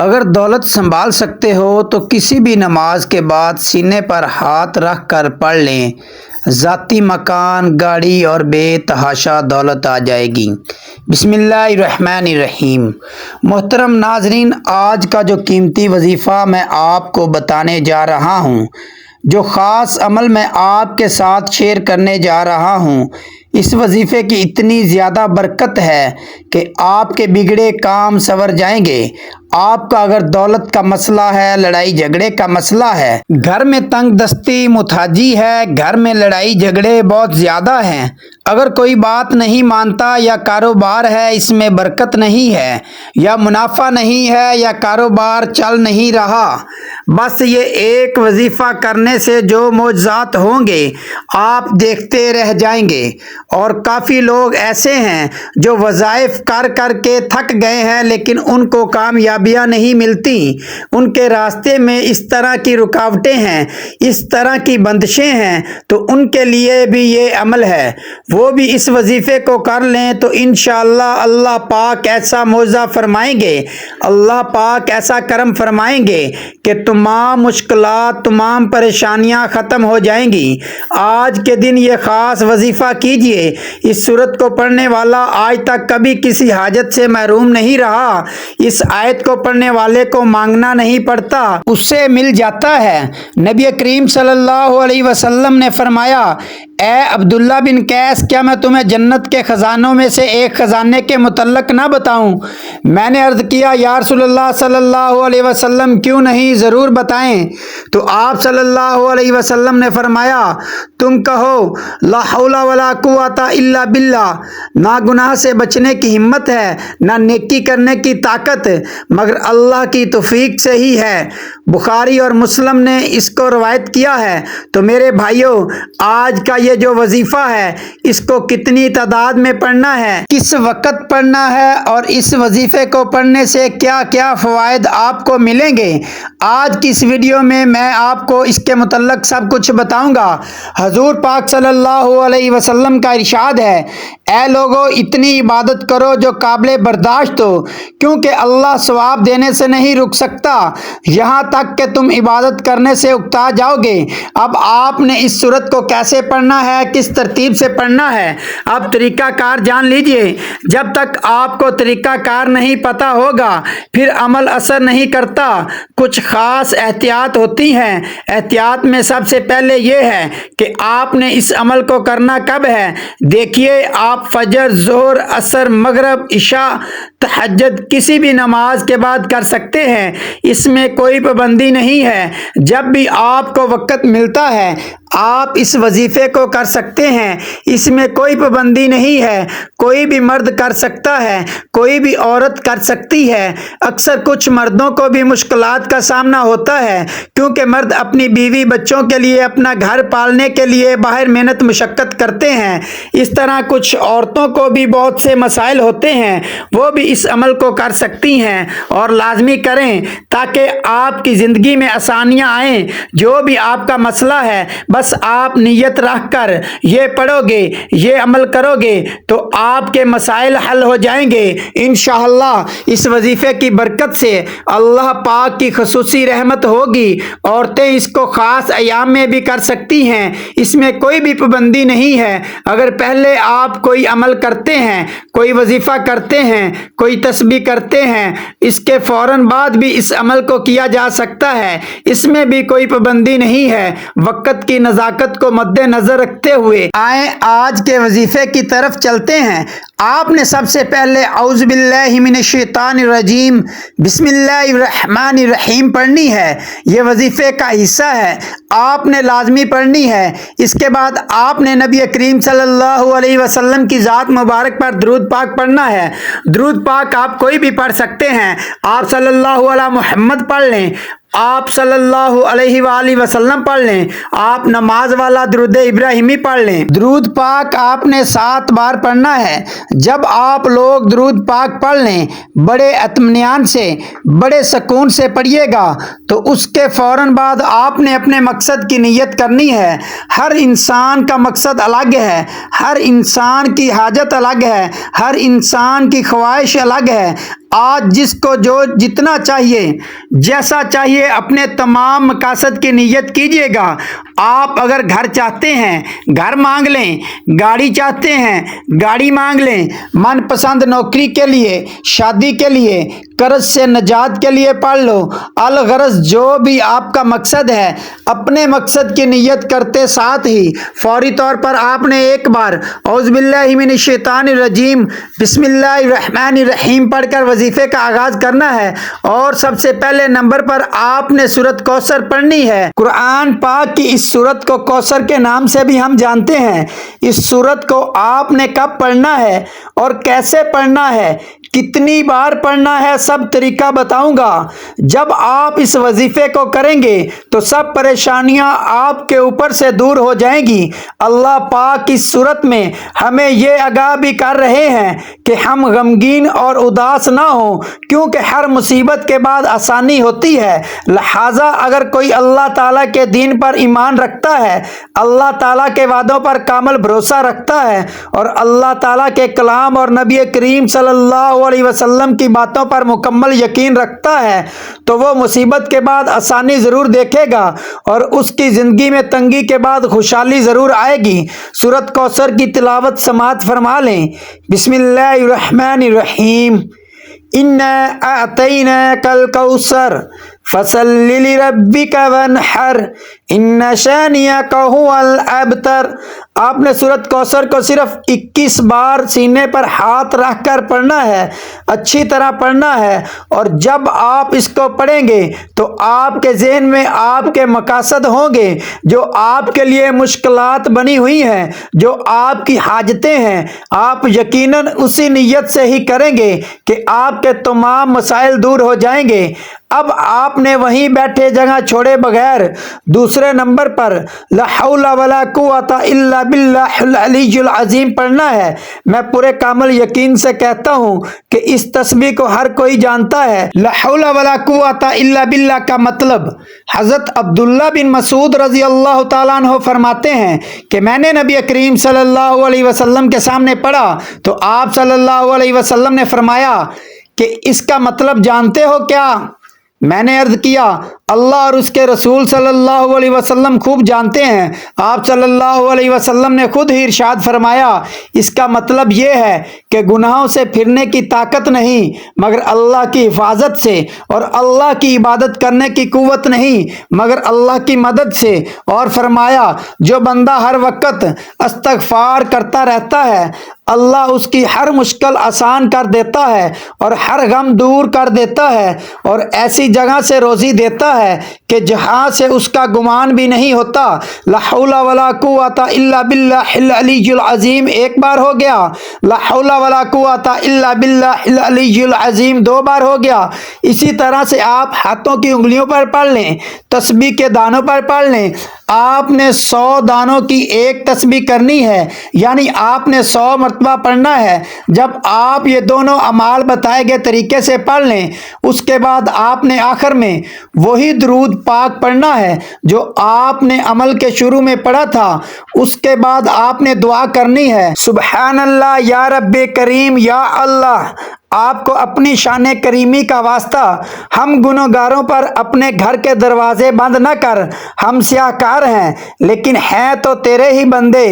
اگر دولت سنبھال سکتے ہو تو کسی بھی نماز کے بعد سینے پر ہاتھ رکھ کر پڑھ لیں، ذاتی مکان، گاڑی اور بے تحاشا دولت آ جائے گی۔ بسم اللہ الرحمن الرحیم۔ محترم ناظرین، آج کا جو قیمتی وظیفہ میں آپ کو بتانے جا رہا ہوں، جو خاص عمل میں آپ کے ساتھ شیئر کرنے جا رہا ہوں، اس وظیفے کی اتنی زیادہ برکت ہے کہ آپ کے بگڑے کام سنور جائیں گے۔ آپ کا اگر دولت کا مسئلہ ہے، لڑائی جھگڑے کا مسئلہ ہے، گھر میں تنگ دستی محتاجی ہے، گھر میں لڑائی جھگڑے بہت زیادہ ہیں، اگر کوئی بات نہیں مانتا، یا کاروبار ہے اس میں برکت نہیں ہے، یا منافع نہیں ہے، یا کاروبار چل نہیں رہا، بس یہ ایک وظیفہ کرنے سے جو معجزات ہوں گے آپ دیکھتے رہ جائیں گے۔ اور کافی لوگ ایسے ہیں جو وظائف کر کر کے تھک گئے ہیں لیکن ان کو کامیابیاں نہیں ملتی، ان کے راستے میں اس طرح کی رکاوٹیں ہیں، اس طرح کی بندشیں ہیں، تو ان کے لیے بھی یہ عمل ہے، وہ بھی اس وظیفے کو کر لیں تو انشاءاللہ اللہ پاک ایسا معجزہ فرمائیں گے، اللہ پاک ایسا کرم فرمائیں گے کہ تمام مشکلات، تمام پریشانیاں ختم ہو جائیں گی۔ آج کے دن یہ خاص وظیفہ کیجئے۔ اس سورت کو پڑھنے والا آج تک کبھی کسی حاجت سے محروم نہیں رہا، اس آیت کو پڑھنے والے کو مانگنا نہیں پڑتا، اس سے مل جاتا ہے۔ نبی کریم صلی اللہ علیہ وسلم نے فرمایا، اے عبداللہ بن قیس، کیا میں تمہیں جنت کے خزانوں میں سے ایک خزانے کے متعلق نہ بتاؤں؟ میں نے عرض کیا، یا رسول اللہ صلی اللہ علیہ وسلم، کیوں نہیں، ضرور بتائیں۔ تو آپ صلی اللہ علیہ وسلم نے فرمایا، تم کہو لا حول ولا قوت الا باللہ، نہ گناہ سے بچنے کی ہمت ہے، نہ نیکی کرنے کی طاقت، مگر اللہ کی توفیق سے ہی ہے۔ بخاری اور مسلم نے اس کو روایت کیا ہے۔ تو میرے بھائیوں، آج کا یہ جو وظیفہ ہے، اس کو کتنی تعداد میں پڑھنا ہے، کس وقت پڑھنا ہے، اور اس وظیفے کو پڑھنے سے کیا کیا فوائد آپ کو ملیں گے، آج کی اس ویڈیو میں آپ کو اس کے متعلق سب کچھ بتاؤں گا۔ حضور پاک صلی اللہ علیہ وسلم کا ارشاد ہے، اے لوگو، اتنی عبادت کرو جو قابل برداشت ہو، کیونکہ اللہ ثواب دینے سے نہیں رک سکتا یہاں تک کہ تم عبادت کرنے سے اکتا جاؤ گے۔ اب آپ نے اس سورت کو کیسے پڑھنا ہے، کس ترتیب سے پڑھنا ہے، اب طریقہ کار جان لیجئے۔ جب تک آپ کو طریقہ کار نہیں پتا ہوگا پھر عمل اثر نہیں کرتا۔ کچھ خاص احتیاط ہوتی ہیں۔ احتیاط میں سب سے پہلے یہ ہے کہ آپ نے اس عمل کو کرنا کب ہے۔ دیکھیے، آپ فجر، ظہر، عصر، مغرب، عشاء، تہجد کسی بھی نماز کے بعد کر سکتے ہیں، اس میں کوئی پابندی نہیں ہے۔ جب بھی آپ کو وقت ملتا ہے آپ اس وظیفے کو کر سکتے ہیں، اس میں کوئی پابندی نہیں ہے، کوئی بھی مرد کر سکتا ہے، کوئی بھی عورت کر سکتی ہے۔ اکثر کچھ مردوں کو بھی مشکلات کا سامنا ہوتا ہے، کیونکہ مرد اپنی بیوی بچوں کے لیے، اپنا گھر پالنے کے لیے باہر محنت مشقت کرتے ہیں۔ اس طرح کچھ عورتوں کو بھی بہت سے مسائل ہوتے ہیں، وہ بھی اس عمل کو کر سکتی ہیں، اور لازمی کریں تاکہ آپ کی زندگی میں آسانیاں آئیں۔ جو بھی آپ کا مسئلہ ہے، بس آپ نیت رکھ کر یہ پڑھو گے، یہ عمل کرو گے تو آپ کے مسائل حل ہو جائیں گے انشاءاللہ۔ اس وظیفے کی برکت سے اللہ پاک کی خصوصی رحمت ہوگی۔ عورتیں اس کو خاص ایام میں بھی کر سکتی ہیں، اس میں کوئی بھی پابندی نہیں ہے۔ اگر پہلے آپ کوئی عمل کرتے ہیں، کوئی وظیفہ کرتے ہیں، کوئی تسبیح کرتے ہیں، اس کے فوراً بعد بھی اس عمل کو کیا جا سکتا ہے، اس میں بھی کوئی پابندی نہیں ہے۔ وقت کی نزاکت کو مد نظر رکھتے ہوئے آئیں آج کے وظیفے کی طرف چلتے ہیں۔ آپ نے سب سے پہلے اعوذ باللہ من الشیطان الرجیم بسم اللہ الرحمن الرحیم پڑھنی ہے۔ یہ وظیفے کا حصہ ہے، آپ نے لازمی پڑھنی ہے۔ اس کے بعد آپ نے نبی کریم صلی اللہ علیہ وسلم کی ذات مبارک پر درود پاک پڑھنا ہے۔ درود پاک آپ کوئی بھی پڑھ سکتے ہیں، آپ صلی اللہ علیہ محمد پڑھ لیں، آپ صلی اللہ علیہ وآلہ وسلم پڑھ لیں، آپ نماز والا درود ابراہیمی پڑھ لیں۔ درود پاک آپ نے 7 بار پڑھنا ہے۔ جب آپ لوگ درود پاک پڑھ لیں، بڑے اطمینان سے، بڑے سکون سے پڑھیے گا، تو اس کے فوراً بعد آپ نے اپنے مقصد کی نیت کرنی ہے۔ ہر انسان کا مقصد الگ ہے، ہر انسان کی حاجت الگ ہے، ہر انسان کی خواہش الگ ہے۔ آج جس کو جو جتنا چاہیے جیسا چاہیے اپنے تمام مقاصد کی نیت کیجیے گا۔ آپ اگر گھر چاہتے ہیں گھر مانگ لیں، گاڑی چاہتے ہیں گاڑی مانگ لیں، من پسند نوکری کے لیے، شادی کے لیے، قرض سے نجات کے لیے پڑھ لو۔ الغرض جو بھی آپ کا مقصد ہے اپنے مقصد کی نیت کرتے ساتھ ہی فوری طور پر آپ نے ایک بار اعوذ باللہ من الشیطان الرجیم بسم اللہ الرحمن الرحیم پڑھ کر وظیفے کا آغاز کرنا ہے، اور سب سے پہلے نمبر پر آپ نے سورۃ کوثر پڑھنی ہے۔ قرآن پاک کی اس سورت کو کوثر کے نام سے بھی ہم جانتے ہیں۔ اس سورت کو آپ نے کب پڑھنا ہے اور کیسے پڑھنا ہے، کتنی بار پڑھنا ہے، سب طریقہ بتاؤں گا۔ جب آپ اس وظیفے کو کریں گے تو سب پریشانیاں آپ کے اوپر سے دور ہو جائیں گی۔ اللہ پاک اس صورت میں ہمیں یہ آگاہ بھی کر رہے ہیں کہ ہم غمگین اور اداس نہ ہوں، کیونکہ ہر مصیبت کے بعد آسانی ہوتی ہے۔ لہٰذا اگر کوئی اللہ تعالیٰ کے دین پر ایمان رکھتا ہے، اللہ تعالیٰ کے وعدوں پر کامل بھروسہ رکھتا ہے اور اللہ تعالیٰ کے کلام اور نبی کریم صلی اللہ علیہ وسلم کی باتوں پر مکمل یقین رکھتا ہے تو وہ مصیبت کے بعد آسانی ضرور دیکھے گا اور اس کی زندگی میں تنگی کے بعد خوشحالی ضرور آئے گی۔ سورۃ کوثر کی تلاوت سماعت فرما لیں۔ بسم اللہ الرحمن الرحیم۔ اِنَّا أَعْطَيْنَاكَ الْكَوْثَرَ فَصَلِّ لِرَبِّكَ وَانْحَرْ إِنَّ شَانِئَكَ هُوَ الْأَبْتَرُ۔ آپ نے سورۃ کوثر کو صرف 21 بار سینے پر ہاتھ رکھ کر پڑھنا ہے، اچھی طرح پڑھنا ہے، اور جب آپ اس کو پڑھیں گے تو آپ کے ذہن میں آپ کے مقاصد ہوں گے، جو آپ کے لیے مشکلات بنی ہوئی ہیں، جو آپ کی حاجتیں ہیں، آپ یقیناً اسی نیت سے ہی کریں گے کہ آپ کے تمام مسائل دور ہو جائیں گے۔ اب آپ نے وہیں بیٹھے جگہ چھوڑے بغیر دوسرے نمبر پر لا حول ولا قوت الا باللہ العلی العظیم پڑھنا ہے۔ میں پورے کامل یقین سے کہتا ہوں کہ اس تسبیح کو ہر کوئی جانتا ہے۔ لا حول ولا قوت الا باللہ کا مطلب حضرت عبداللہ بن مسعود رضی اللہ تعالیٰ عنہ فرماتے ہیں کہ میں نے نبی کریم صلی اللہ علیہ وسلم کے سامنے پڑھا تو آپ صلی اللہ علیہ وسلم نے فرمایا کہ اس کا مطلب جانتے ہو کیا؟ میں نے عرض کیا اللہ اور اس کے رسول صلی اللہ علیہ وسلم خوب جانتے ہیں۔ آپ صلی اللہ علیہ وسلم نے خود ہی ارشاد فرمایا اس کا مطلب یہ ہے کہ گناہوں سے پھرنے کی طاقت نہیں مگر اللہ کی حفاظت سے، اور اللہ کی عبادت کرنے کی قوت نہیں مگر اللہ کی مدد سے، اور فرمایا جو بندہ ہر وقت استغفار کرتا رہتا ہے اللہ اس کی ہر مشکل آسان کر دیتا ہے اور ہر غم دور کر دیتا ہے اور ایسی جگہ سے روزی دیتا ہے کہ جہاں سے اس کا گمان بھی نہیں ہوتا۔ لا حول ولا قوت الا باللہ العلی العظیم ایک بار ہو گیا، لا حول ولا قوت الا باللہ العلی العظیم 2 بار ہو گیا۔ اسی طرح سے آپ ہاتھوں کی انگلیوں پر پڑھ لیں، تسبیح کے دانوں پر پڑھ لیں۔ آپ نے 100 دانوں کی ایک تسبیح کرنی ہے، یعنی آپ نے 100 مرتبہ پڑھنا ہے۔ جب آپ یہ دونوں اعمال بتائے گئے طریقے سے پڑھ لیں اس کے بعد آپ نے آخر میں وہی درود پاک پڑھنا ہے جو آپ نے عمل کے شروع میں پڑھا تھا۔ اس کے بعد آپ نے دعا کرنی ہے سبحان اللہ یا رب کریم یا اللہ۔ آپ کو اپنی شان کریمی کا واسطہ ہم گنہگاروں پر اپنے گھر کے دروازے بند نہ کر، ہم سیاہ کار ہیں لیکن ہیں تو تیرے ہی بندے،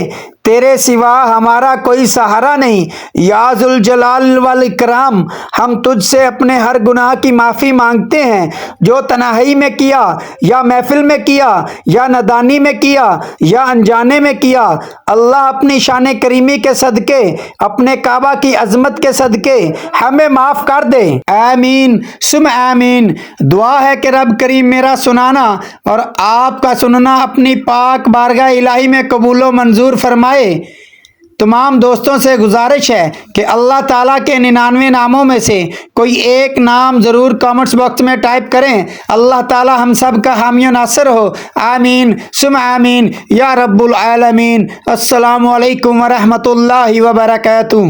تیرے سوا ہمارا کوئی سہارا نہیں۔ یا ذوالجلال والاکرام ہم تجھ سے اپنے ہر گناہ کی معافی مانگتے ہیں، جو تنہائی میں کیا یا محفل میں کیا یا نادانی میں کیا یا انجانے میں کیا۔ اللہ اپنی شان کریمی کے صدقے، اپنے کعبہ کی عظمت کے صدقے ہمیں معاف کر دے۔ آمین ثم آمین۔ دعا ہے کہ رب کریم میرا سنانا اور آپ کا سننا اپنی پاک بارگاہ الہی میں قبول و منظور فرمائے۔ تمام دوستوں سے گزارش ہے کہ اللہ تعالیٰ کے 99 ناموں میں سے کوئی ایک نام ضرور کامنٹس باکس میں ٹائپ کریں۔ اللہ تعالیٰ ہم سب کا حامی و ناصر ہو۔ آمین ثم آمین یا رب العالمین۔ السلام علیکم ورحمۃ اللہ وبرکاتہ۔